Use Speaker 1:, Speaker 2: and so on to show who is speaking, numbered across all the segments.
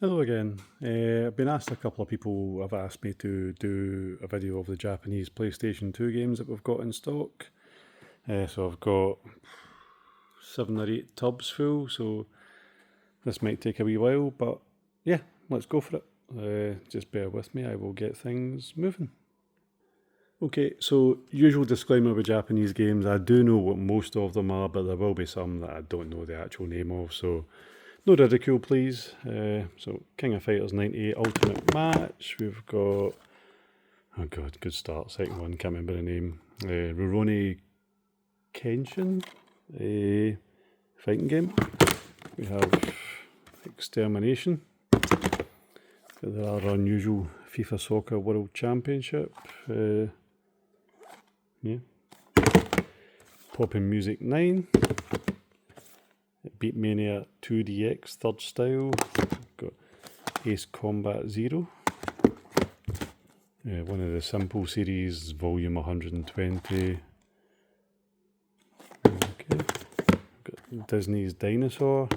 Speaker 1: Hello again. I've been asked, a couple of people have asked me to do a video of the Japanese PlayStation 2 games that we've got in stock. So I've got 7 or 8 tubs full, so this might take a wee while, but yeah, let's go for it. Just bear with me, I will get things moving. Okay, so usual disclaimer with Japanese games, I do know what most of them are, but there will be some that I don't know the actual name of, so no ridicule, please. So, King of Fighters 98 Ultimate Match. We've got, oh god, good start. Second one, can't remember the name. Rurouni Kenshin, a fighting game. We have Extermination. There are unusual FIFA Soccer World Championship. Yeah. Poppin' Music 9. Beatmania 2DX Third Style. Got Ace Combat 0. One of the Simple series, volume 120. Okay. Got Disney's Dinosaur.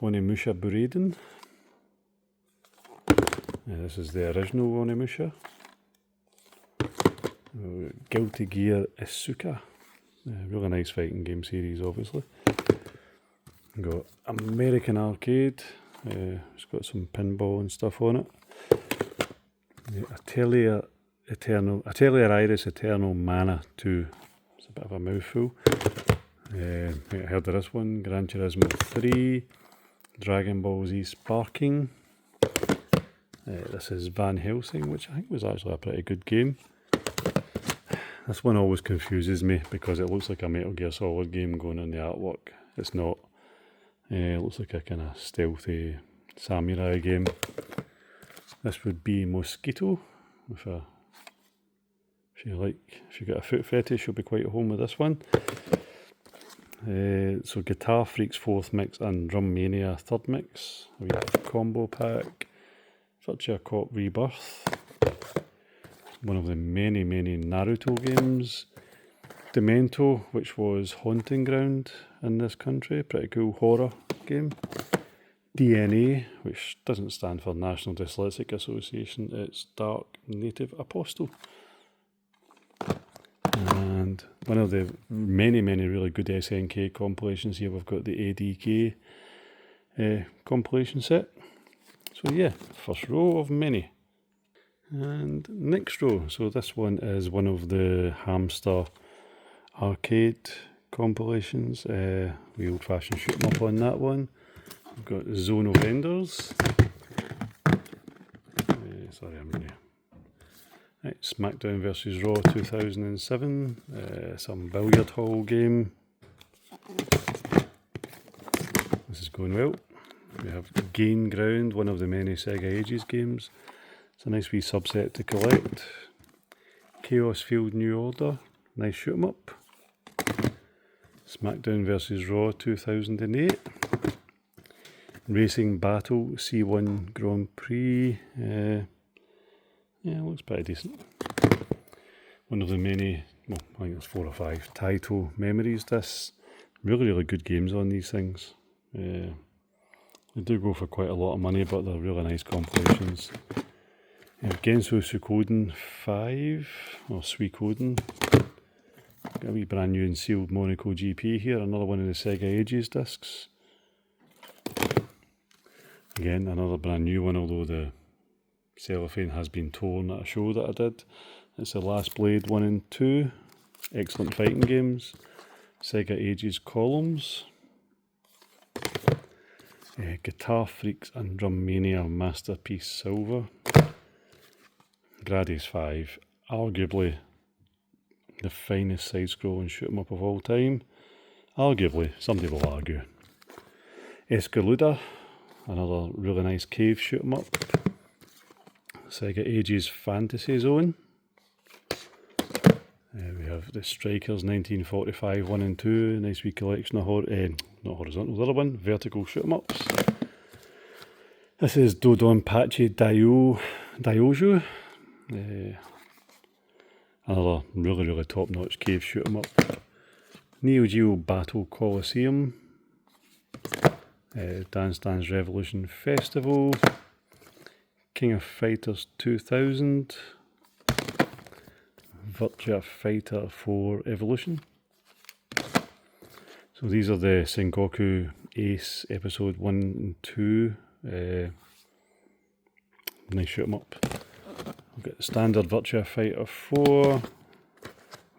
Speaker 1: Onimusha Buraiden. This is the original Onimusha. Guilty Gear Isuka. Really nice fighting game series, obviously. Got American Arcade. It's got some pinball and stuff on it. Atelier Iris Eternal Mana 2. It's a bit of a mouthful. I heard of this one. Gran Turismo 3. Dragon Ball Z Sparking. This is Van Helsing, which I think was actually a pretty good game. This one always confuses me because it looks like a Metal Gear Solid game going on the artwork. It's not. It looks like a kind of stealthy samurai game. This would be Mosquito. If you got a foot fetish, you'll be quite at home with this one. So Guitar Freaks 4th Mix and Drum Mania 3rd Mix. We have Combo Pack. Virtua Cop Rebirth. One of the many Naruto games. Demento, which was Haunting Ground in this country, pretty cool horror game. DNA, which doesn't stand for National Dyslexic Association, it's Dark Native Apostle. And one of the many really good SNK compilations here, we've got the ADK compilation set. So yeah, first row of many. And next row, so this one is one of the Hamster arcade compilations. We old fashioned shoot 'em up on that one. We've got Zone of Enders. Sorry, I'm going to. Right, SmackDown vs Raw 2007. Some billiard hall game. This is going well. We have Gain Ground, one of the many Sega Ages games. It's a nice wee subset to collect. Chaos Field New Order, nice shoot 'em up. SmackDown vs Raw 2008. Racing Battle C1 Grand Prix. Yeah, looks pretty decent. One of the many, well, I think there's 4 or 5 Taito Memories discs. Really good games on these things. They do go for quite a lot of money, but they're really nice compilations. Genso Suikoden 5, or Suikoden. Got a wee brand new and sealed Monaco GP here, another one of the Sega Ages discs. Again, another brand new one, although the cellophane has been torn at a show that I did. It's the Last Blade 1 and 2. Excellent fighting games. Sega Ages Columns. Guitar Freaks and Drum Mania Masterpiece Silver. Gradius 5, arguably the finest side-scrolling shoot-'em up of all time. Arguably, somebody will argue. Escaluda, another really nice cave shoot-'em up. Sega Ages Fantasy Zone. We have the Strikers 1945 1 and 2, nice wee collection of not horizontal, the other one, vertical shoot-'em ups. This is Dodonpachi Daioju. Another really top-notch cave shoot 'em up. Neo Geo Battle Coliseum. Dance Dance Revolution Festival, King of Fighters 2000, Virtua Fighter 4 Evolution. So these are the Sengoku Ace Episode 1 and 2. Nice shoot 'em up. We've got the standard Virtua Fighter 4.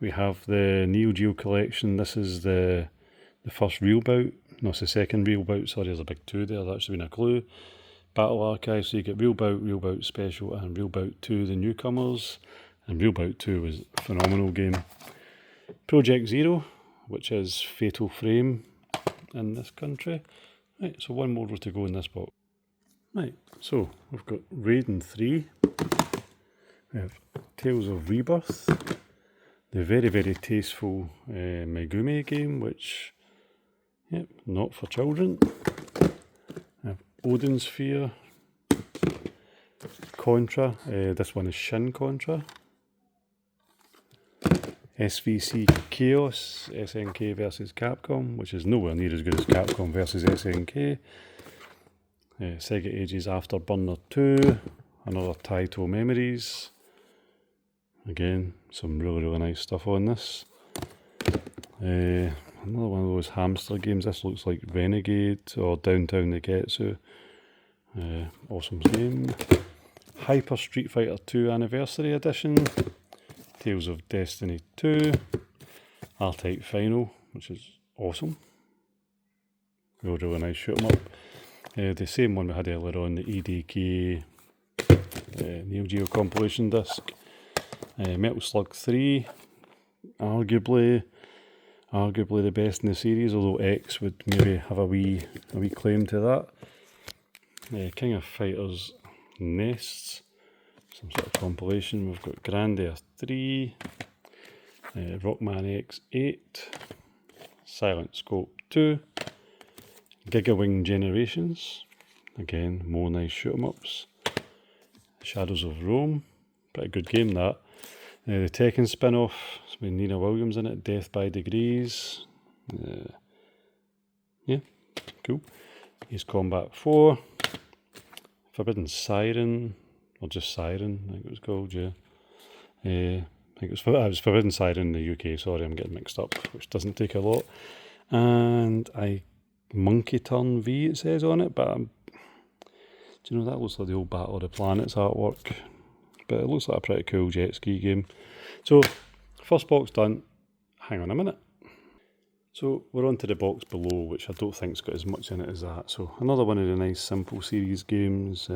Speaker 1: We have the Neo Geo collection. This is the first real bout. No, it's the second real bout. Sorry, there's a big 2 there. That should have been a clue. Battle Archive. So you get Real Bout Special, and Real Bout 2, the newcomers. And Real Bout 2 was a phenomenal game. Project Zero, which is Fatal Frame in this country. Right, so one more to go in this box. Right, so we've got Raiden 3. We have Tales of Rebirth. The very, very tasteful Megumi game, which, yep, not for children. We have Odin Sphere. Contra. This one is Shin Contra. SVC Chaos, SNK versus Capcom, which is nowhere near as good as Capcom versus SNK. Sega Ages Afterburner 2, another Taito Memories. Again, some really, really nice stuff on this. Another one of those hamster games. This looks like Renegade or Downtown Negetsu. Awesome game. Hyper Street Fighter 2 Anniversary Edition. Tales of Destiny 2, R-Type Final, which is awesome. Really nice shoot 'em up. The same one we had earlier on, the EDK Neo Geo compilation disc. Metal Slug 3, arguably the best in the series, although X would maybe have a wee claim to that. King of Fighters Nests. Some sort of compilation. We've got Grand Air 3, Rockman X8, Silent Scope 2, Gigawing Generations. Again, more nice shoot 'em ups. Shadows of Rome, pretty good game that. The Tekken spin-off, it's with Nina Williams in it. Death by Degrees. Yeah, cool. Ace Combat 4, Forbidden Siren. Or just Siren, I think it was called, yeah. I think it was Forbidden Siren in the UK, sorry, I'm getting mixed up, which doesn't take a lot. And Monkey Turn V, it says on it, but do you know, that looks like the old Battle of the Planets artwork. But it looks like a pretty cool jet ski game. So, first box done. Hang on a minute. So, we're on to the box below, which I don't think's got as much in it as that. So, another one of the nice simple series games.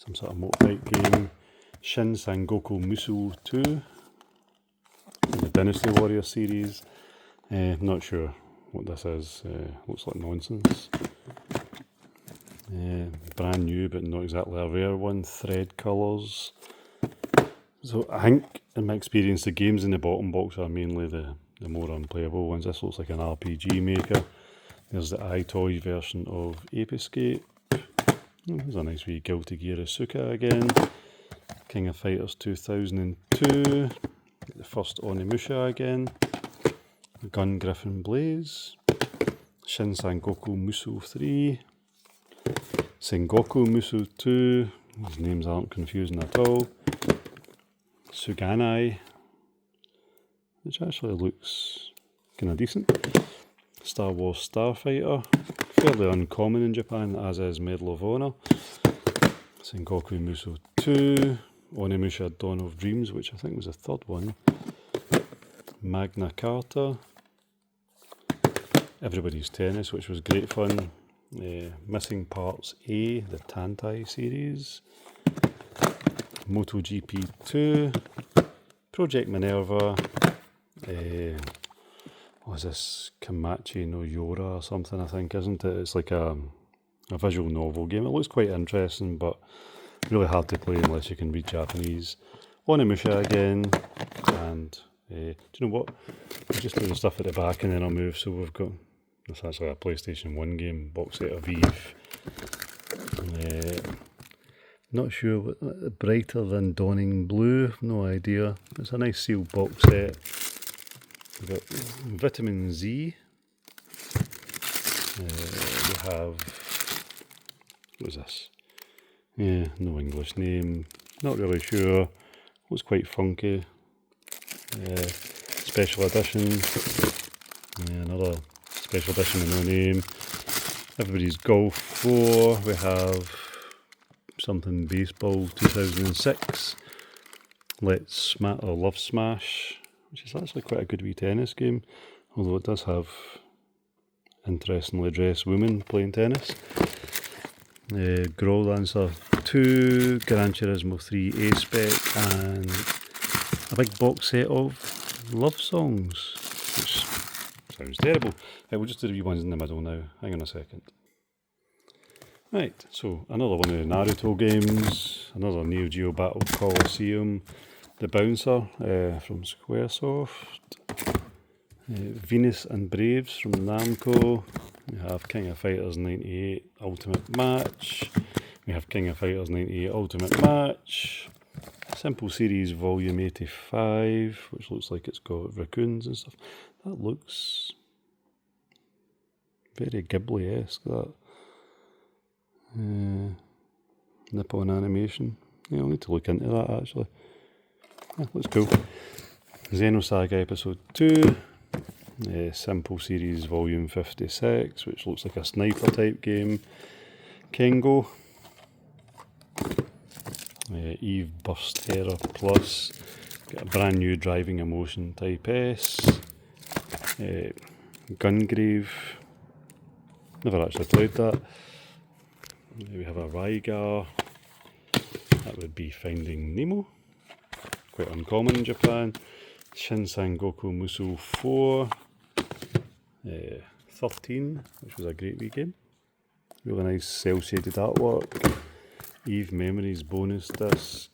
Speaker 1: Some sort of motorbike game. Shin Sangoku Musou 2. The Dynasty Warrior series. Not sure what this is. Looks like nonsense. Brand new, but not exactly a rare one. Thread colours. So I think, in my experience, the games in the bottom box are mainly the more unplayable ones. This looks like an RPG maker. There's the iToy version of Ape Escape. There's a nice wee Guilty Gear Asuka again. King of Fighters 2002. The first Onimusha again. Gun Griffin Blaze. Shin Sangoku Musou 3. Sengoku Musou 2. These names aren't confusing at all. Suganai, which actually looks kind of decent. Star Wars Starfighter, fairly uncommon in Japan, as is Medal of Honor. Sengoku Musou 2, Onimusha Dawn of Dreams, which I think was the third one. Magna Carta, Everybody's Tennis, which was great fun. Missing Parts A, the Tantai series. MotoGP 2, Project Minerva, what is this, Kamachi no Yora or something, I think, isn't it? It's like a visual novel game. It looks quite interesting, but really hard to play unless you can read Japanese. Onimusha again, and do you know what? I'll just do the stuff at the back and then I'll move. So we've got, that's actually a PlayStation 1 game, box set of Eve. Not sure what, Brighter Than Dawning Blue, no idea. It's a nice sealed box set. We've got Vitamin Z. We have, what is this? Yeah, no English name, not really sure. Looks quite funky. Special edition. Another special edition with no name. Everybody's Golf 4. We have something baseball 2006. Love Smash, which is actually quite a good wee tennis game, although it does have interestingly dressed women playing tennis. Growl Lancer 2, Gran Turismo 3 A-Spec, and a big box set of love songs, which sounds terrible. We'll just do the wee ones in the middle now. Hang on a second. Right, so another one of the Naruto games, another Neo Geo Battle Coliseum, The Bouncer from Squaresoft, Venus and Braves from Namco. We have King of Fighters 98 Ultimate Match. We have King of Fighters 98 Ultimate Match. Simple Series Volume 85, which looks like it's got raccoons and stuff. That looks very Ghibli-esque, that. Nippon animation. Yeah, I'll need to look into that actually. Yeah, looks cool. Xenosaga Episode 2. Simple Series Volume 56, which looks like a sniper type game. Kengo. Eve Burst Terror Plus. Got a brand new Driving Emotion Type S. Gungrave. Never actually played that. We have a Rygar. That would be Finding Nemo. Quite uncommon in Japan. Shin Sangoku Musou 4. 13, which was a great wee game. Really nice cel-shaded artwork. Eve Memories bonus disc.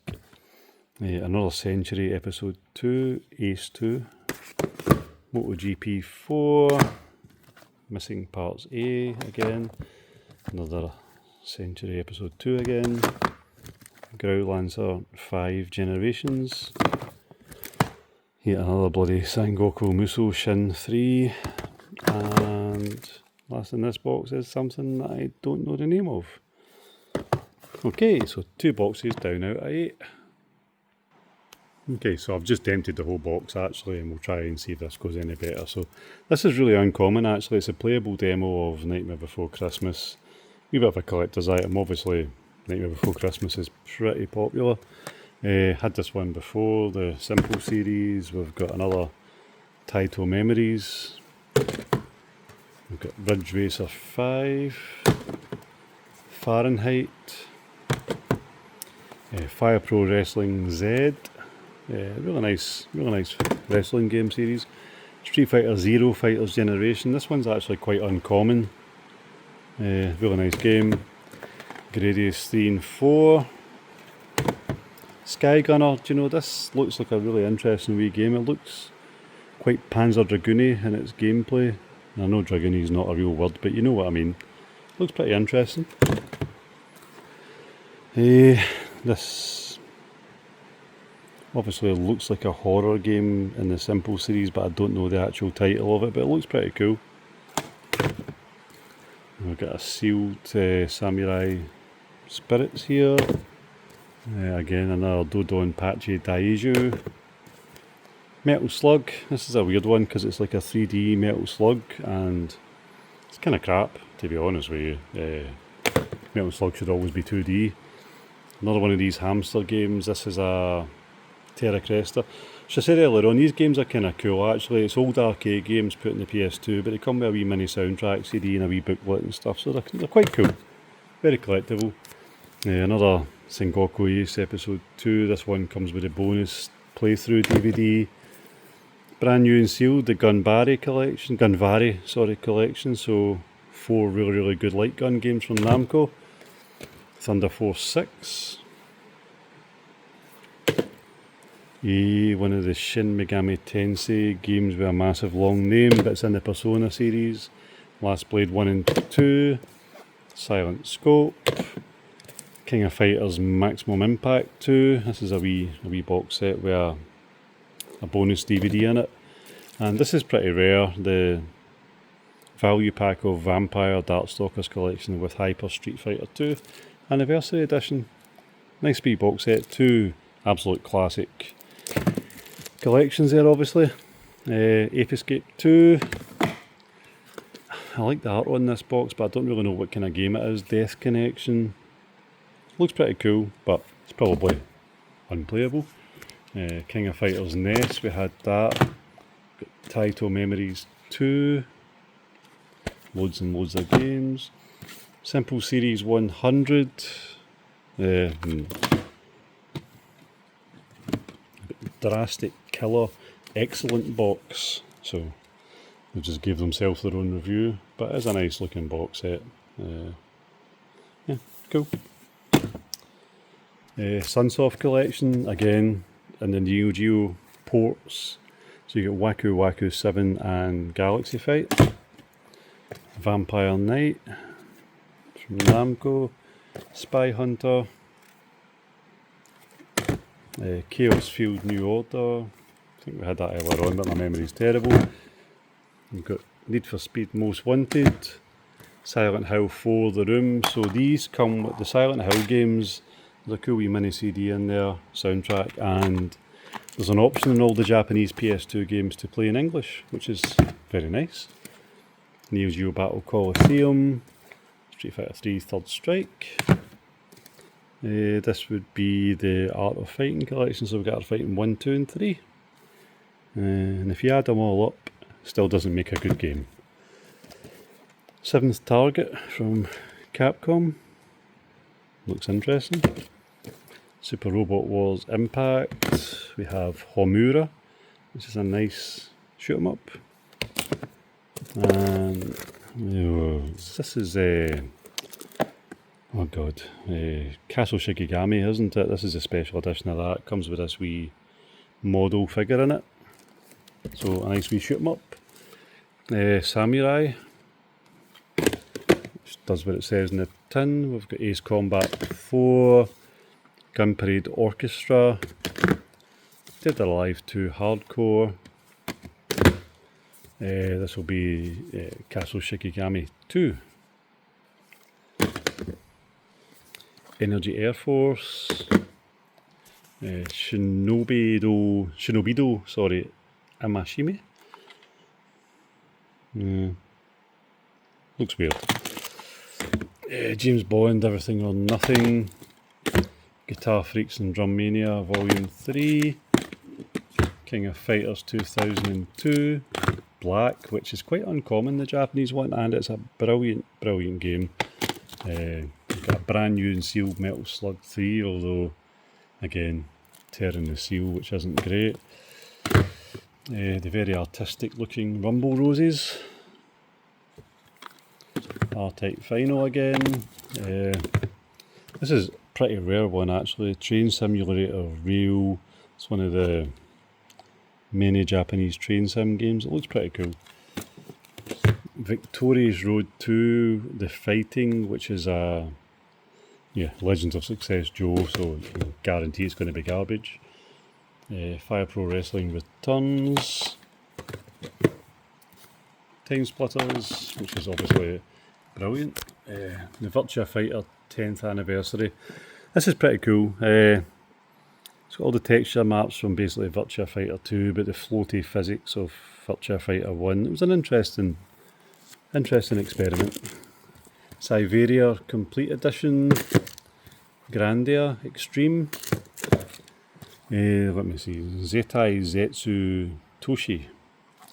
Speaker 1: Another Century Episode 2. Ace 2. MotoGP 4. Missing Parts A again. Another Century Episode 2 again. Growl Lancer 5 Generations. Yet another bloody Sangoku Musou Shin 3. And last in this box is something that I don't know the name of. Okay, so 2 boxes down out of 8. Okay, so I've just emptied the whole box actually, and we'll try and see if this goes any better. So this is really uncommon actually. It's a playable demo of Nightmare Before Christmas. Wee bit of a collector's item. Obviously Nightmare Before Christmas is pretty popular. Had this one before, the Simple series. We've got another Taito Memories. We've got Ridge Racer 5, Fahrenheit, Fire Pro Wrestling Z. Really nice wrestling game series. Street Fighter Zero Fighters Generation. This one's actually quite uncommon. Really nice game. Gradius 3 and 4. Sky Gunner. Do you know, this looks like a really interesting wee game. It looks quite Panzer Dragoon-y in its gameplay. And I know Dragoon-y is not a real word, but you know what I mean. Looks pretty interesting. This obviously looks like a horror game in the Simple series, but I don't know the actual title of it, but it looks pretty cool. We've got a sealed Samurai Spirits here. Again, another Dodon Pachi Daiju. Metal Slug. This is a weird one because it's like a 3D Metal Slug and it's kind of crap, to be honest with you. Metal Slug should always be 2D. Another one of these hamster games. This is a Terra Cresta. As I said earlier on, these games are kind of cool actually. It's old arcade games put in the PS2, but they come with a wee mini soundtrack CD and a wee booklet and stuff, so they're quite cool. Very collectible. Another Sengoku Ace Episode 2. This one comes with a bonus playthrough DVD. Brand new and sealed, the Gunvari collection. So 4 really good light gun games from Namco. Thunder Force 6. One of the Shin Megami Tensei games with a massive long name, but it's in the Persona series. Last Blade 1 and 2. Silent Scope. King of Fighters Maximum Impact 2. This is a wee box set with a bonus DVD in it. And this is pretty rare. The value pack of Vampire Darkstalkers collection with Hyper Street Fighter 2 Anniversary Edition. Nice wee box set, 2 absolute classic collections there obviously. Ape Escape 2. I like the art on this box, but I don't really know what kind of game it is. Death Connection. Looks pretty cool, but it's probably unplayable. King of Fighters NES, we had that. Got Taito Memories 2. Loads and loads of games. Simple Series 100. Drastic Killer. Excellent box. So they just gave themselves their own review, but it is a nice looking box set. Yeah, cool. Sunsoft collection, again in the Neo Geo ports. So you get Waku Waku 7 and Galaxy Fight. Vampire Knight from Namco. Spy Hunter. Chaos Field New Order. I think we had that earlier on, but my memory's terrible. We've got Need for Speed Most Wanted, Silent Hill 4 The Room. So these come with the Silent Hill games. There's a cool wee mini CD in there, soundtrack, and there's an option in all the Japanese PS2 games to play in English, which is very nice. Neo Geo Battle Coliseum, Street Fighter 3 Third Strike. This would be the Art of Fighting collection, so we've got Art of Fighting 1, 2 and 3. And if you add them all up, still doesn't make a good game. Seventh Target from Capcom. Looks interesting. Super Robot Wars Impact. We have Homura, which is a nice shoot 'em up. And this is oh god, Castle Shikigami, isn't it? This is a special edition of that. It comes with this wee model figure in it. So a nice wee shoot 'em up. Samurai, which does what it says in the tin. We've got Ace Combat 4, Gun Parade Orchestra, Dead or Alive 2 Hardcore. This will be Castle Shikigami 2. Energy Air Force, Shinobido, sorry, Amashime. Looks weird. James Bond, Everything or Nothing. Guitar Freaks and Drum Mania Volume 3. King of Fighters 2002. Black, which is quite uncommon, the Japanese one, and it's a brilliant, brilliant game. We've got a brand new and sealed Metal Slug 3, although, again, tearing the seal, which isn't great. The very artistic looking Rumble Roses. R-Type Final again. This is a pretty rare one actually. Train Simulator Rail. It's one of the many Japanese train sim games. It looks pretty cool. Victorious Road 2, The Fighting, which is a Legends of Success Joe, so you can guarantee it's going to be garbage. Fire Pro Wrestling Returns. Time Splitters, which is obviously brilliant. The Virtua Fighter 10th anniversary. This is pretty cool. It's got all the texture maps from basically Virtua Fighter 2, but the floaty physics of Virtua Fighter 1. It was an interesting experiment. Cyveria Complete Edition. Grandia Extreme. Let me see. Zetai Zetsu Toshi,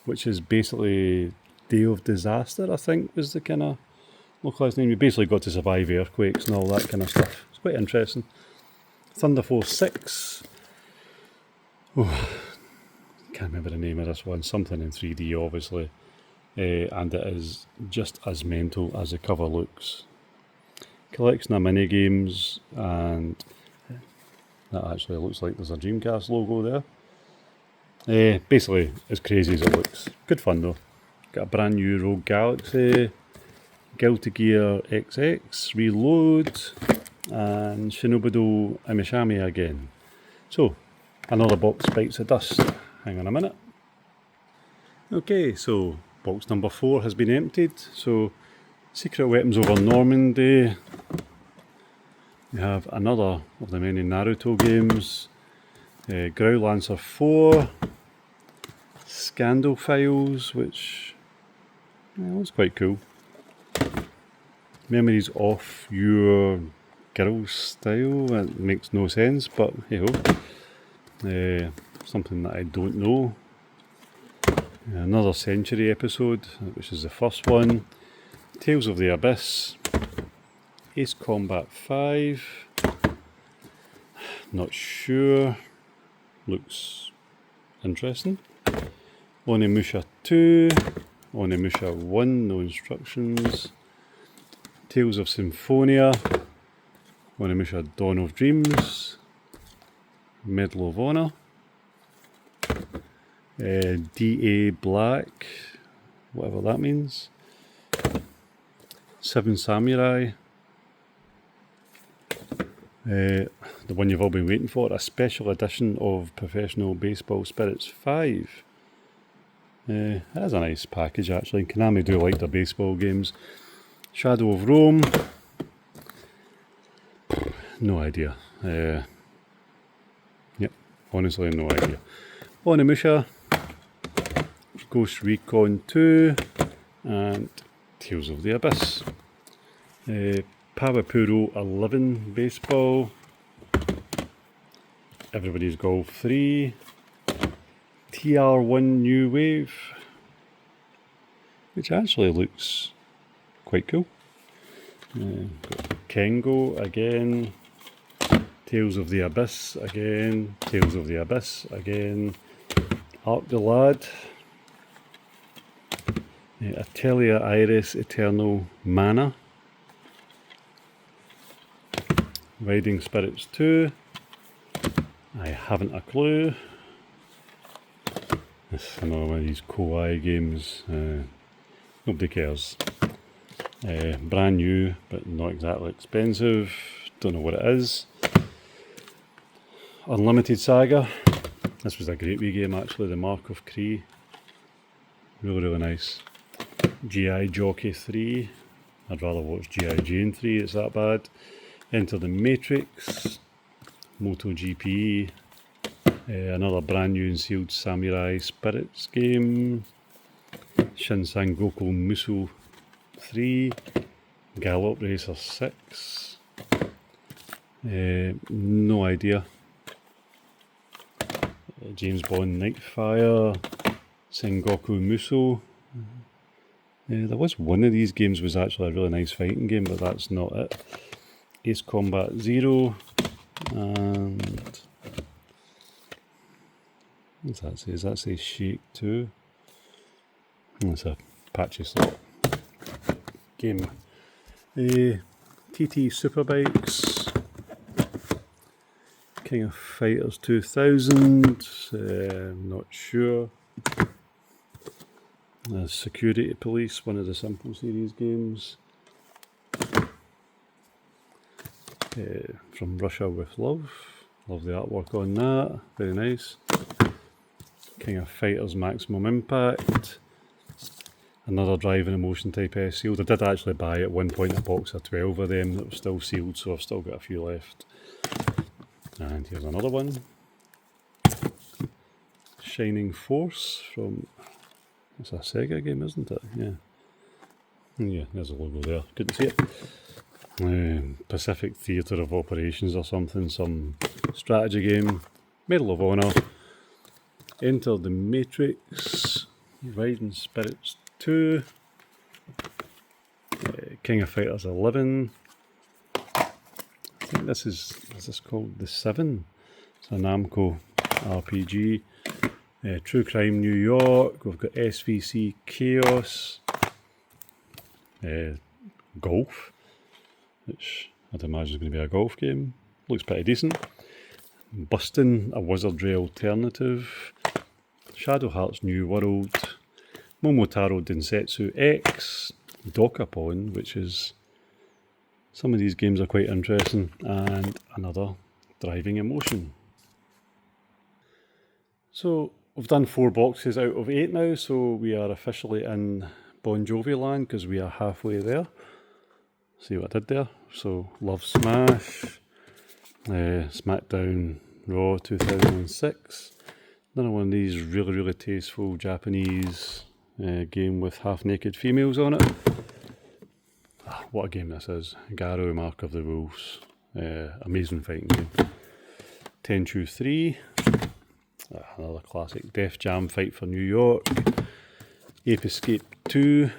Speaker 1: which is basically Day of Disaster, I think was the kind of localised name. You basically got to survive earthquakes and all that kind of stuff. It's quite interesting. Thunder Force 6. Oh, can't remember the name of this one. Something in 3D, obviously. And it is just as mental as the cover looks. Collection of mini games, and that actually looks like there's a Dreamcast logo there. Basically, as crazy as it looks. Good fun though. Got a brand new Rogue Galaxy, Guilty Gear XX, Reload, and Shinobudo Imishami again. So, another box bites of dust. Hang on a minute. Okay, so box number 4 has been emptied. So, Secret Weapons over Normandy. We have another of the many Naruto games. Growl Lancer 4. Scandal Files, which looks quite cool. Memories of Your Girl's Style. That makes no sense, but hey ho. Something that I don't know. Another Century episode, which is the first one. Tales of the Abyss. Ace Combat 5. Not sure. Looks interesting. Onimusha 2. Onimusha 1, no instructions. Tales of Symphonia. Onimusha Dawn of Dreams. Medal of Honor. DA Black, whatever that means. Seven Samurai. The one you've all been waiting for, a special edition of Professional Baseball Spirits 5. That is a nice package actually. Konami do like their baseball games. Shadow of Rome. No idea. Yep, honestly no idea. Onimusha. Ghost Recon 2 and Tales of the Abyss. Pawapuro 11 Baseball. Everybody's Golf 3. TR1 New Wave, which actually looks quite cool. Kengo again. Tales of the Abyss again. Tales of the Abyss again. Arc the Lad. Atelier Iris Eternal Mana. Riding Spirits 2. I haven't a clue. It's another one of these Koei games. Nobody cares. Brand new, but not exactly expensive. Don't know what it is. Unlimited Saga. This was a great wee game actually, the Mark of Kree. Really nice. G.I. Jockey 3. I'd rather watch G.I. Jane 3, it's that bad. Enter the Matrix. MotoGP. Another brand new and sealed Samurai Spirits game. Shin Sangoku Musou 3. Gallop Racer 6. No idea. James Bond Nightfire. Sengoku Musou. There was one of these games was actually a really nice fighting game, but that's not it. Ace Combat 0 and what's that say? Does that say Shake 2? It's a patchy slot game. TT Superbikes. King of Fighters 2000. Not sure. Security Police, one of the Simple Series games. From Russia with Love. Love the artwork on that. Very nice. King of Fighters Maximum Impact. Another Driving Emotion Type S sealed. I did actually buy at one point a box of 12 of them that were still sealed, so I've still got a few left. And here's another one. Shining Force from... It's a Sega game, isn't it? Yeah. Yeah, there's a logo there. Couldn't see it. Pacific Theatre of Operations or something. Some strategy game. Medal of Honor. Enter the Matrix. Riding Spirits 2. King of Fighters 11. I think this is this called The Seven? It's a Namco RPG. True Crime New York, we've got SVC Chaos, Golf, which I'd imagine is going to be a golf game, looks pretty decent. Bustin', a Wizardry alternative. Shadow Hearts New World, Momotaro Densetsu X, Dokapon, which is, some of these games are quite interesting, and another Driving Emotion. So, we've done 4 boxes out of 8 now, so we are officially in Bon Jovi land because we are halfway there. See what I did there? So, Love Smash, SmackDown Raw 2006. Another one of these really tasteful Japanese game with half-naked females on it. What a game this is. Garou, Mark of the Wolves. Amazing fighting game. Tenchu 3. Another classic. Def Jam Fight for New York. Ape Escape 2.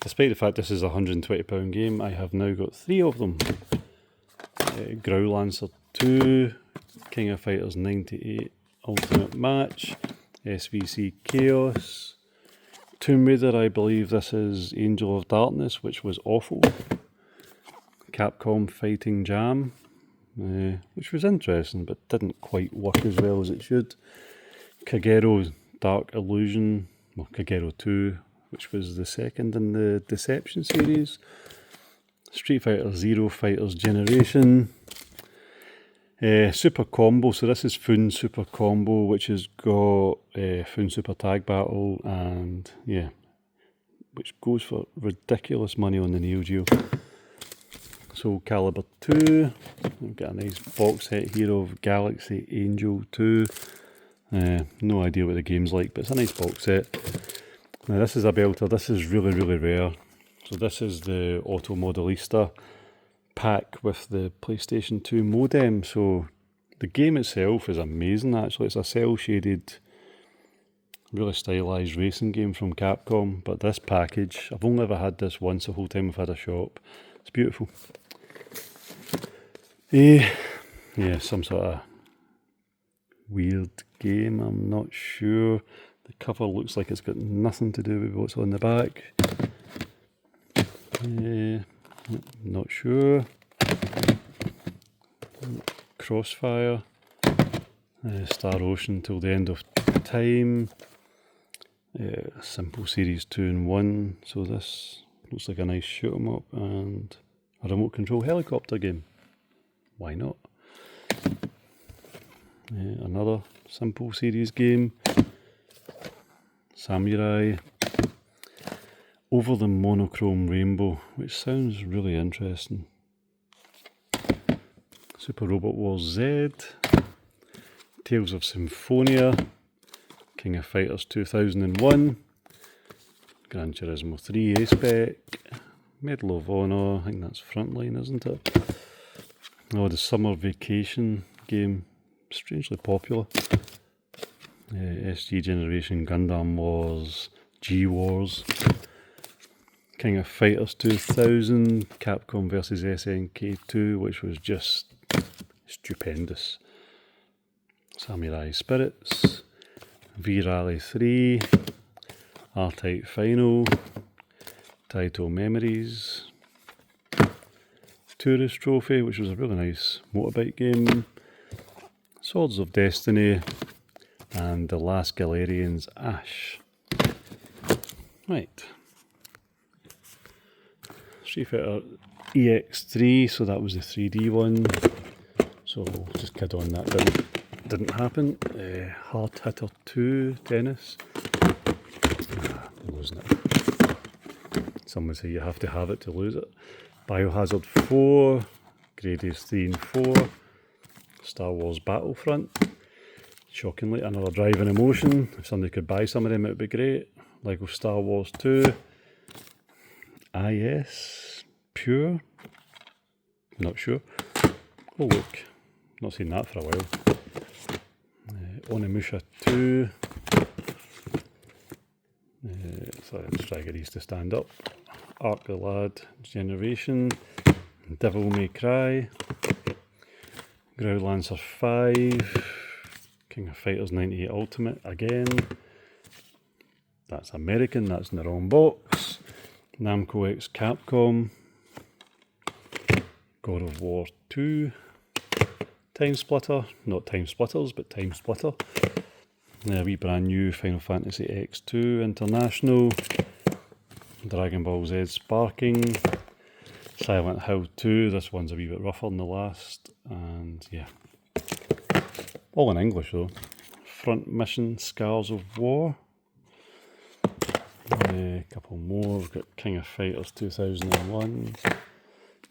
Speaker 1: Despite the fact this is a £120 game, I have now got 3 of them. Growlancer 2. King of Fighters 98 Ultimate Match. SVC Chaos. Tomb Raider, I believe this is Angel of Darkness, which was awful. Capcom Fighting Jam, which was interesting but didn't quite work as well as it should. Kagero Dark Illusion, well, Kagero 2, which was the second in the Deception series. Street Fighter Zero Fighters Generation. Super Combo, so this is Fun Super Combo, which has got Fun Super Tag Battle, and yeah, which goes for ridiculous money on the Neo Geo. So Calibur 2, we've got a nice box set here of Galaxy Angel 2. No idea what the game's like, but it's a nice box set. Now this is a belter, this is really rare. So this is the Auto Modelista pack with the PlayStation 2 modem. So the game itself is amazing actually. It's a cel-shaded, really stylised racing game from Capcom, but this package, I've only ever had this once the whole time I've had a shop. It's beautiful. Yeah, some sort of weird game, I'm not sure. The cover looks like it's got nothing to do with what's on the back. Not sure. Crossfire. Star Ocean till the end of time. Simple Series 2 and 1. So this looks like a nice shoot 'em up and a remote control helicopter game. Why not? Another Simple Series game. Samurai. Over the Monochrome Rainbow, which sounds really interesting. Super Robot Wars Z. Tales of Symphonia. King of Fighters 2001. Gran Turismo 3 A-Spec. Medal of Honor, I think that's Frontline, isn't it? Oh, the Summer Vacation game, strangely popular. SG Generation, Gundam Wars, G-Wars. King of Fighters 2000, Capcom vs SNK 2, which was just stupendous. Samurai Spirits, V-Rally 3, R-Type Final, Taito Memories, Tourist Trophy, which was a really nice motorbike game, Swords of Destiny, and The Last Galerian's Ash. Right. Street Fighter EX3, so that was the 3D one. So just kid on, that didn't happen. Hard Hitter 2, Dennis. Losing it. Some would say you have to have it to lose it. Biohazard 4, Gradius 3 and 4, Star Wars Battlefront. Shockingly, another Driving Emotion. If somebody could buy some of them, it would be great. Lego Star Wars 2. IS Pure. Not sure. Oh look, not seen that for a while. Onimusha 2. Sorry, I'm just trying to get these to stand up. Arc the Lad Generation. Devil May Cry. Growlancer 5. King of Fighters 98 Ultimate again. That's American, that's in the wrong box. Namco X Capcom. God of War 2. Time Splitter, not Time Splitters, but Time Splitter. A wee brand new Final Fantasy X2 International. Dragon Ball Z Sparking. Silent Hill 2, this one's a wee bit rougher than the last. And yeah, all in English though. Front Mission Scars of War. A couple more. We've got King of Fighters 2001.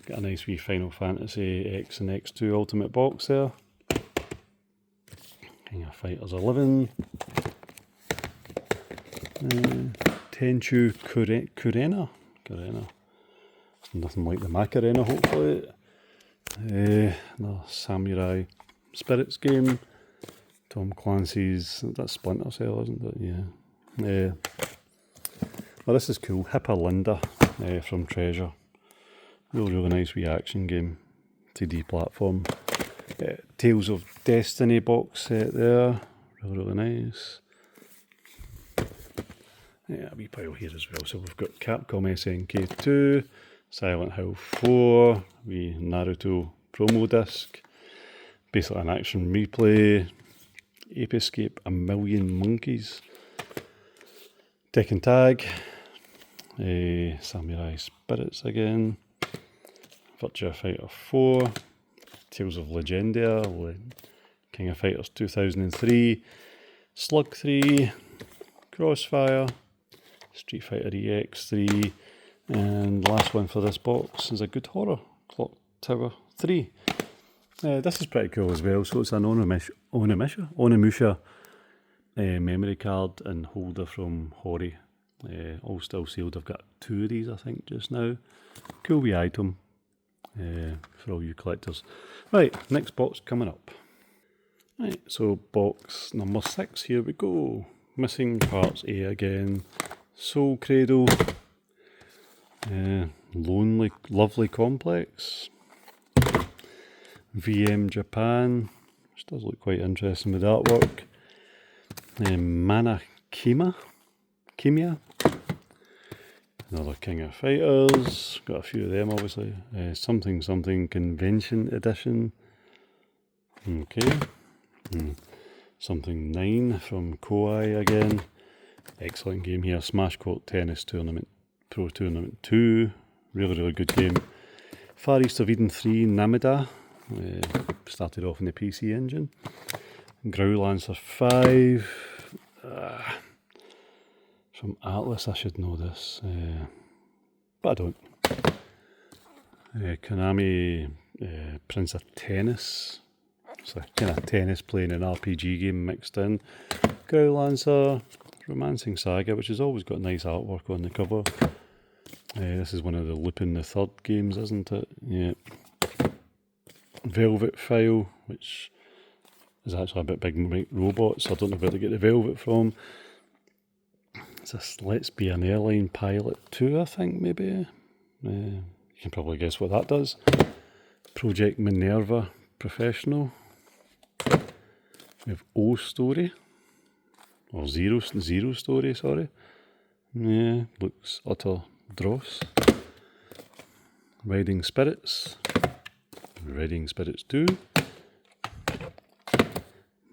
Speaker 1: Got a nice wee Final Fantasy X and X2 Ultimate box there. King of Fighters 11. Tenchu Kurena. It's nothing like the Macarena, hopefully. Another Samurai Spirits game. Tom Clancy's, that's Splinter Cell, isn't it? Yeah. Well, this is cool. Hippolinda from Treasure. Really nice wee action game. 2D platform. Tales of Destiny box set there. Really nice. Yeah, a wee pile here as well. So we've got Capcom SNK 2, Silent Hill 4, wee Naruto promo disc, basically an action replay, Ape Escape, A Million Monkeys, Tekken Tag, Samurai Spirits again, Virtua Fighter 4, Tales of Legendia, King of Fighters 2003, Slug 3, Crossfire, Street Fighter EX 3, and last one for this box is a good horror, Clock Tower 3. This is pretty cool as well. So it's an Onimusha memory card and holder from Hori. All still sealed. I've got 2 of these, I think, just now. Cool wee item for all you collectors. Right, next box coming up. Right, so box number 6, here we go. Missing Parts A again. Soul Cradle. Lonely, Lovely Complex. VM Japan, which does look quite interesting with artwork. Mana Kimia. Another King of Fighters. Got a few of them, obviously. Something Convention Edition. Okay. Something 9 from Koei again. Excellent game here. Smash Court Tennis Tournament Pro Tournament 2. Really good game. Far East of Eden 3 Namida. Started off in the PC Engine. Growlancer 5. From Atlas, I should know this. But I don't. Konami Prince of Tennis. It's a kind of tennis playing an RPG game mixed in. Growlancer, Romancing Saga, which has always got nice artwork on the cover. This is one of the Lupin the Third games, isn't it? Yeah. Velvet File, which is actually a bit big robots. I don't know where to get the Velvet from. It's this Let's Be an Airline Pilot 2, I think, maybe. You can probably guess what that does. Project Minerva Professional. We have O Story. Or Zero Story, sorry. Yeah, looks utter dross. Riding Spirits 2.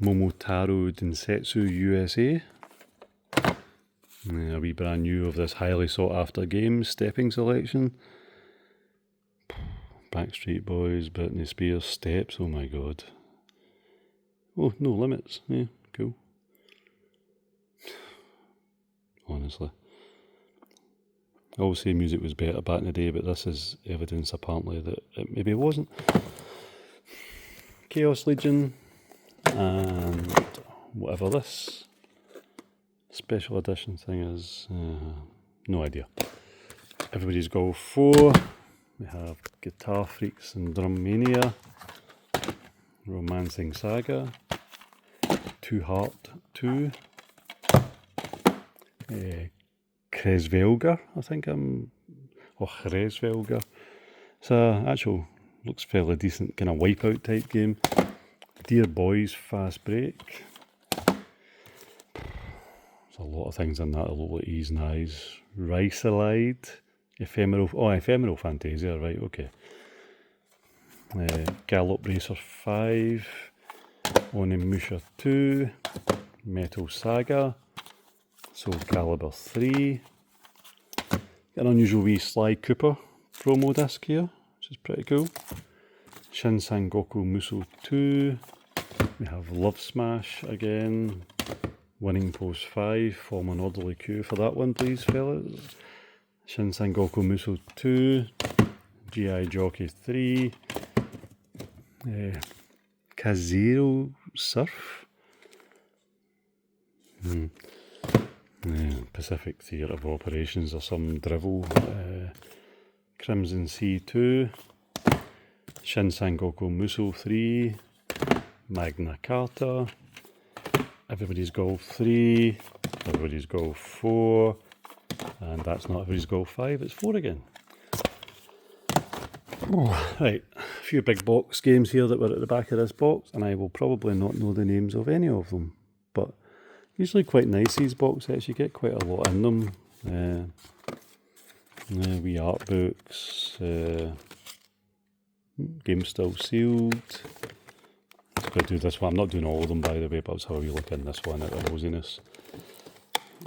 Speaker 1: Momotaro Densetsu USA. A wee brand new of this highly sought after game, Stepping Selection. Backstreet Boys, Britney Spears, Steps, oh my god. Oh, No Limits, yeah, cool. Honestly. I always say music was better back in the day, but this is evidence apparently that it maybe wasn't. Chaos Legion, and whatever this special edition thing is, no idea. Everybody's Golf 4, we have Guitar Freaks and Drum Mania, Romancing Saga, Two Heart 2, Kresvelger, I think Kresvelger. It's actual, looks fairly decent, kind of Wipeout type game. Dear Boys Fast Break. There's a lot of things in that that look like E's and I's. Ricelide. Ephemeral Fantasia, right, okay. Gallop Racer 5. Onimusha 2. Metal Saga. Soul Calibur 3. Got an unusual wee Sly Cooper promo disc here, which is pretty cool. Shin Sangoku Musou 2. We have Love Smash again. Winning Post 5. Form an orderly queue for that one, please, fellas. Shin Sangoku Musou 2. G.I. Jockey 3. Kazero Surf. Pacific Theatre of Operations or some drivel. Crimson Sea 2. Shin Sangoku Musou 3. Magna Carta. Everybody's Golf 3. Everybody's Golf 4. And that's not Everybody's Golf 5, it's 4 again. Right, a few big box games here that were at the back of this box, and I will probably not know the names of any of them. But usually quite nice, these box sets, you get quite a lot in them. Wee art books. Game still sealed. I'm going to do this one. I'm not doing all of them, by the way, but I'll just have a wee look in this one at the rosiness.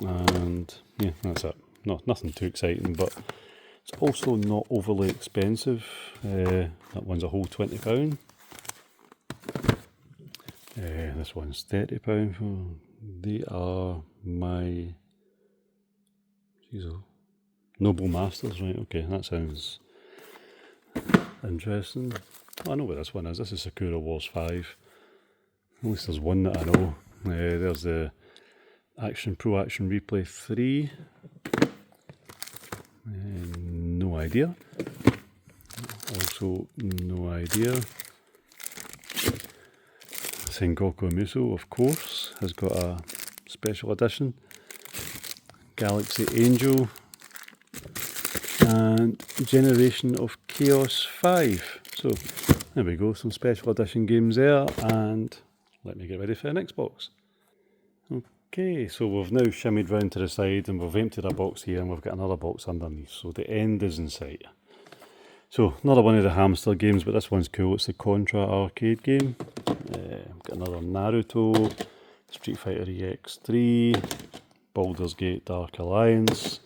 Speaker 1: And yeah, that's it. No, nothing too exciting, but it's also not overly expensive. That one's a whole £20. This one's £30. They are my Noble Masters, right? Okay, that sounds interesting. I know what this one is. This is Sakura Wars 5. At least there's one that I know. There's the Pro Action Replay 3. No idea. Also, no idea. Sengoku Musou, of course, has got a special edition. Galaxy Angel. And Generation of Chaos 5. So, there we go, some special edition games there, and let me get ready for the next box. Okay, so we've now shimmied round to the side and we've emptied a box here and we've got another box underneath, so the end is in sight. So, another one of the hamster games, but this one's cool. It's the Contra arcade game. We've got another Naruto, Street Fighter EX3, Baldur's Gate Dark Alliance,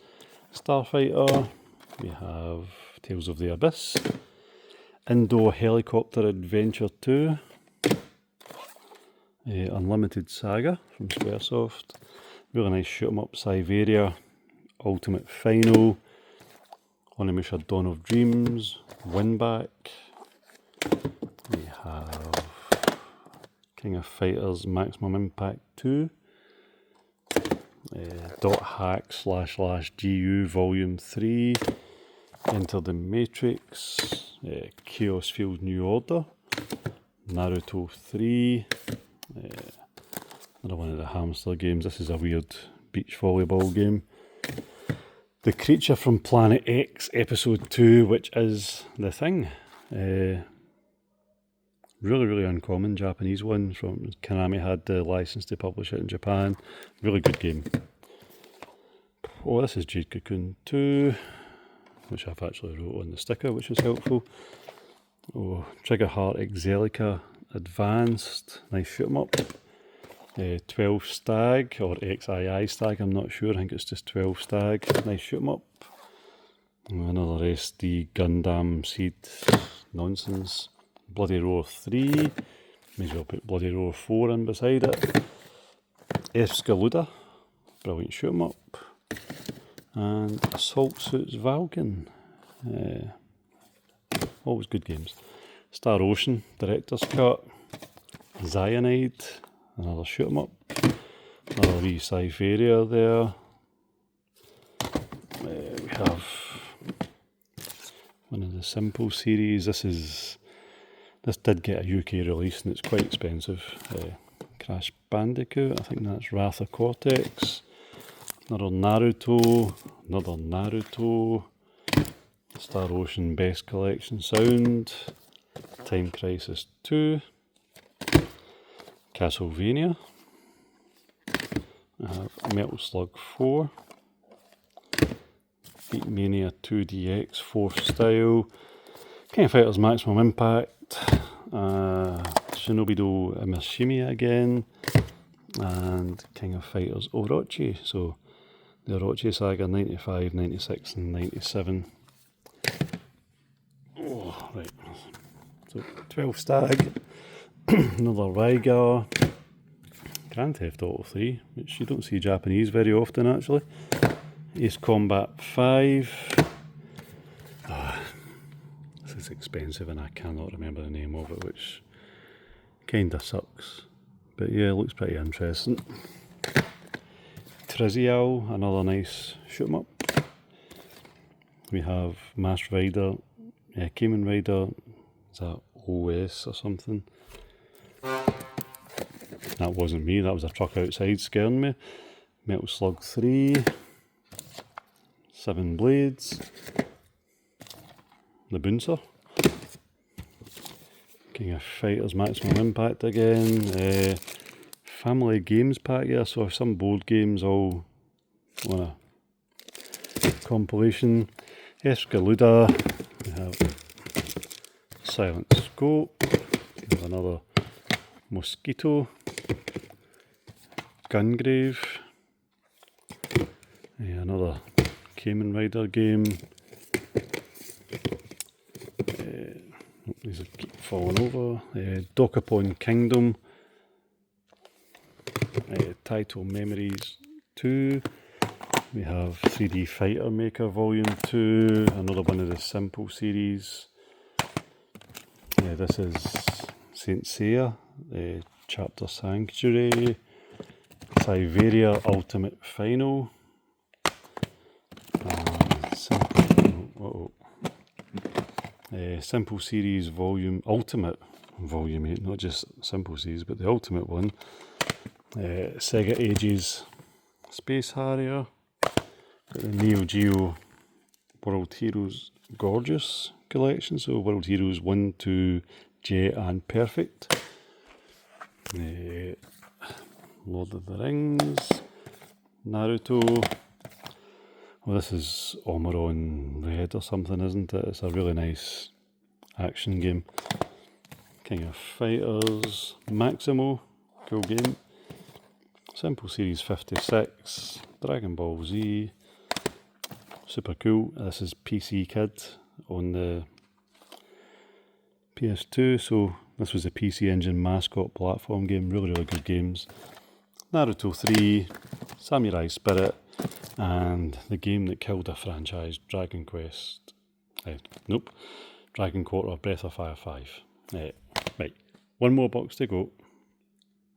Speaker 1: Starfighter. We have Tales of the Abyss, Indo Helicopter Adventure 2, Unlimited Saga from Squaresoft, really nice shoot 'em up Siberia, Ultimate Final, Onimusha Dawn of Dreams, Winback. We have King of Fighters Maximum Impact 2, .hack / GU Volume 3, Enter the Matrix, Chaos Field New Order, Naruto 3, another one of the hamster games. This is a weird beach volleyball game. The Creature from Planet X Episode 2, which is The Thing. Really uncommon Japanese one. From Konami had the license to publish it in Japan. Really good game. Oh, this is Jade Cocoon 2, which I've actually wrote on the sticker, which is helpful. Oh, Trigger Heart Exelica Advanced, nice shoot 'em up. 12 Stag, or XII Stag, I'm not sure, I think it's just 12 Stag, nice shoot 'em up. Another SD Gundam Seed nonsense. Bloody Roar 3, may as well put Bloody Roar 4 in beside it. Escaluda, brilliant shoot 'em up. And Assault Suits Valken, always good games. Star Ocean, Director's Cut, Cyanide, another shoot 'em up. Another wee Siberia there. We have one of the Simple series. This did get a UK release and it's quite expensive. Crash Bandicoot, I think that's Wrath of Cortex. Another Naruto, Star Ocean Best Collection Sound, Time Crisis 2, Castlevania, I have Metal Slug 4, Beatmania 2DX 4th Style, King of Fighters Maximum Impact, Shinobi-Do Imashimi again, and King of Fighters Orochi. So the Orochi Saga 95, 96 and 97. Oh, right. So 12 Stag, Another Riga. Grand Theft Auto 3, which you don't see Japanese very often actually. Ace Combat 5. This is expensive and I cannot remember the name of it, which kinda sucks. But yeah, it looks pretty interesting. Trizial, another nice shoot 'em up. We have Masked Rider, Kamen Rider, is that OS or something? That wasn't me, that was a truck outside scaring me. Metal Slug 3, 7 Blades, the Bouncer, King of Fighters Maximum Impact again, Family Games Pack here, so some board games all on a compilation. Escaluda, we have Silent Scope, we have another Mosquito, Gungrave, another Kamen Rider game. These keep falling over. Dokapon Kingdom, Taito Memories 2. We have 3D Fighter Maker Volume 2, another one of the Simple series. This is Saint Seiya, Chapter Sanctuary, Siberia Ultimate Final, Simple Series Ultimate Volume 8, not just Simple Series, but the Ultimate one. Sega Ages Space Harrier, got the Neo Geo World Heroes Gorgeous collection, so World Heroes 1, 2, J and Perfect. Lord of the Rings, Naruto. Well, this is Omeron Red or something, isn't it? It's a really nice action game. King of Fighters, Maximo, cool game. Simple Series 56, Dragon Ball Z, super cool. This is PC Kid on the PS2, so this was a PC Engine mascot platform game, really good games. Naruto 3, Samurai Spirit, and the game that killed a franchise, Dragon Quarter Breath of Fire 5. Right, one more box to go.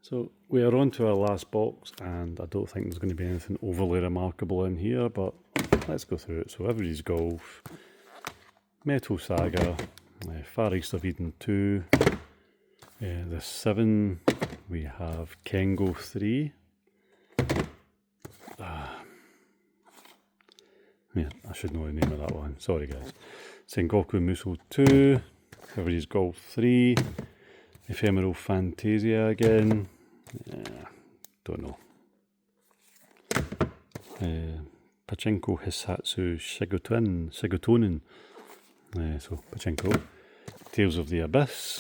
Speaker 1: So we are on to our last box, and I don't think there's going to be anything overly remarkable in here, but let's go through it. So Everybody's Golf, Metal Saga, Far East of Eden 2, the 7, we have Kengo 3. Yeah, I should know the name of that one, sorry guys. Sengoku Musou 2, Everybody's Golf 3, Ephemeral Fantasia again, don't know. Pachinko Hisatsu Shigotonin, so Pachinko. Tales of the Abyss,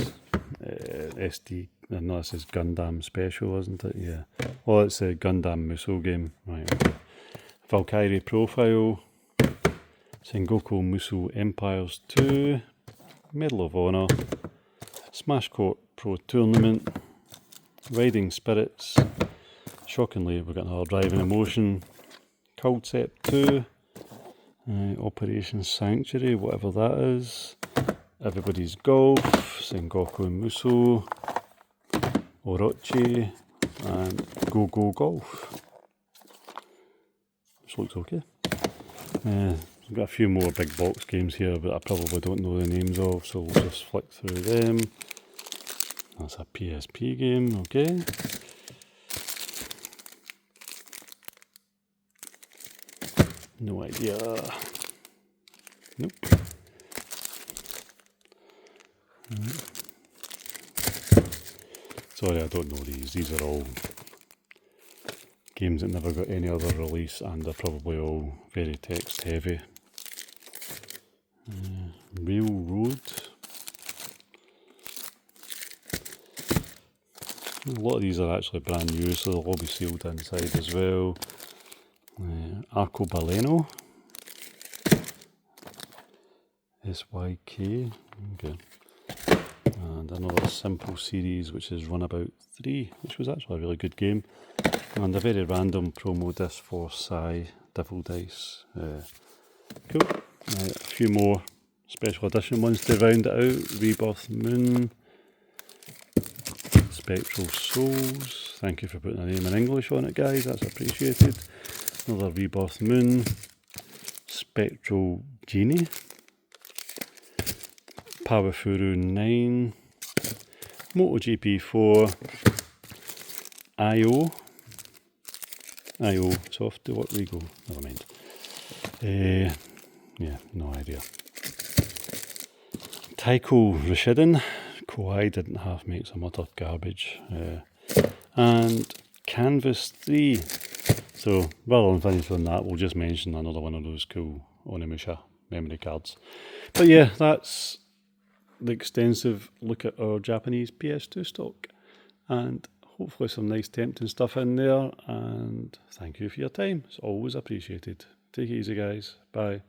Speaker 1: no, this is Gundam Special, isn't it? Yeah. Oh, it's a Gundam Musou game. Right, okay. Valkyrie Profile, Sengoku Musou Empires 2, Medal of Honor, Smash Court Pro Tournament, Riding Spirits, shockingly we've got another Driving Emotion, Concept 2, Operation Sanctuary, whatever that is, Everybody's Golf, Sengoku Musou, Orochi, and Go Go Golf. Which looks okay. We've got a few more big box games here, but I probably don't know the names of, so we'll just flick through them. That's a PSP game, okay. No idea. Nope. Sorry, I don't know these. These are all games that never got any other release, and they're probably all very text heavy. Railroad. A lot of these are actually brand new, so they'll all be sealed inside as well. Arcobaleno. SYK. Okay. And another simple series, which is Runabout 3, which was actually a really good game. And a very random promo disc for Devil Dice. Cool. A few more special edition ones to round it out. Rebirth Moon, Spectral Souls. Thank you for putting a name in English on it, guys. That's appreciated. Another Rebirth Moon, Spectral Genie, Powerfuru 9, MotoGP 4, IO soft to what we go. Never mind. Yeah, no idea. Taiko Rishiden. Kawhi didn't half make some utter garbage. And Canvas 3. So rather than finish on that, we'll just mention another one of those cool Onimusha memory cards. But yeah, that's the extensive look at our Japanese PS2 stock. And hopefully some nice tempting stuff in there. And thank you for your time. It's always appreciated. Take it easy, guys. Bye.